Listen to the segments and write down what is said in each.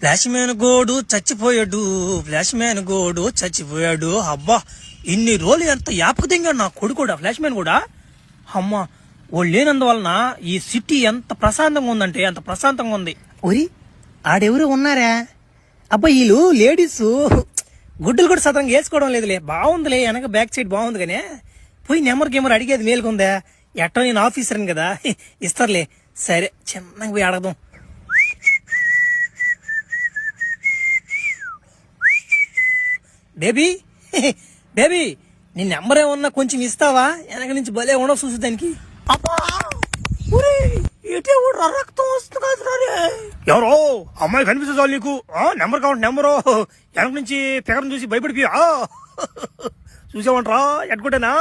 Flash man గోడు చచ్చిపోయాడు, flash man గోడు చచ్చిపోయాడు. అబ్బా ఇన్ని రోజులు ఎంత యాపకు దింగాడు నా కొడుకుడా ఫ్లాష్ మ్యాన్ కూడా. అమ్మ వాళ్ళు లేనందువలన ఈ సిటీ ఎంత ప్రశాంతంగా ఉందంటే అంత ప్రశాంతంగా ఉంది. ఒరి ఆడెవరు ఉన్నారా? అబ్బా వీళ్ళు లేడీస్ గుడ్డలు కూడా సతంగా వేసుకోవడం లేదులే. బాగుందిలే, వెనక బ్యాక్ సైడ్ బాగుంది. కానీ పోయి నెంబర్ గేమర్ అడిగేది మేలుకుందా? ఎట్టో నేను ఆఫీసర్ని కదా, ఇస్తారులే. సరే చిన్నగా పోయి అడగదాం. బేబీ బేబీ నీ నెంబర్ ఏమన్నా కొంచెం ఇస్తావా? వెనక నుంచి భలే ఉండవు చూసి దానికి. రక్తం వస్తుంది కదా. ఎవరో అమ్మాయి కనిపిస్తే చాలు నీకు నెంబర్ కావాలి. నెంబరు వెనక నుంచి పెగరం చూసి భయపడిపోయా చూసామంటారా? ఎట్టుకుంటేనా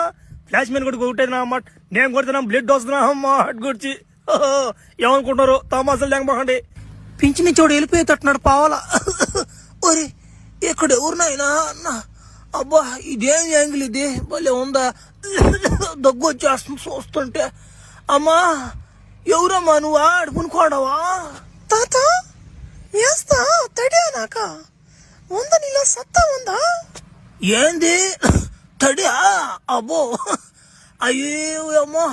ఫ్లాష్ మ్యాన్ కూడా కొట్టేనా అమ్మ, నేను కొడితేనా బ్లడ్ వస్తున్నా అమ్మా అట్టుకొచ్చి. ఏమనుకుంటున్నారు తమాసాలు లేకపోకండి. పింఛి నుంచి వాడు వెళ్ళిపోయేటట్టున్నాడు పావాలా. ఒరే ఇక్కడ ఎవరినైనా అన్న. అబ్బా ఇదేం యాంగిల్ ఇది, భలే ఉందా? దగ్గు వచ్చేస్తుంది చూస్తుంటే. అమ్మా ఎవరమ్మా నువ్వు? ఆడుకునుకోడవా తాత? వేస్తా తడియానాక ఉందా నీలో సత్తా ఉందా? ఏంది తడియా? అబ్బో అయ్యో అమ్మా,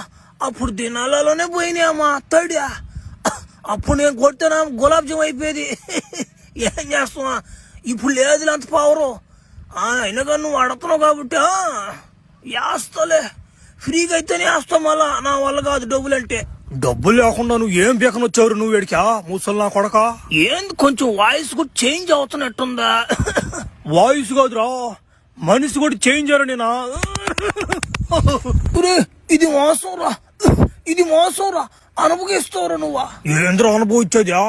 అప్పుడు దినాలలోనే పోయినాయి అమ్మా తడియా. అప్పుడు నేను కొడితేనా గులాబ్ జామ్ అయిపోయేది. ఏం చేస్తున్నా ఇప్పుడు లేదు అంత పవరు. అయినా కానీ నువ్వు అడుగుతున్నావు కాబట్టి వేస్తాలే. ఫ్రీగా అయితేనే వేస్తావు, మళ్ళా నా వల్ల కాదు డబ్బులు అంటే. డబ్బులు లేకుండా నువ్వు ఏం బీకని వచ్చావు నువ్వు ఎడికా ముసల్లా కొడక? ఏంది కొంచెం వాయిస్ కూడా చేంజ్ అవుతున్నట్టుందా? వాయిస్ కాదురా, మనిషి కూడా చేంజ్ అయ్యారు నేనా? ఇది మోసం రా, ఇది మోసం రా. అనుభవిస్తావురా నువ్వా? ఏంద్ర అనుభవించేదా?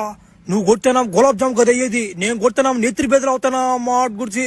నువ్వు కొట్టానా గులాబ్ జామ్ కదా అయ్యేది, నేను కొట్టానా నెత్తిరి బెదలు అవుతానా మాట గురించి.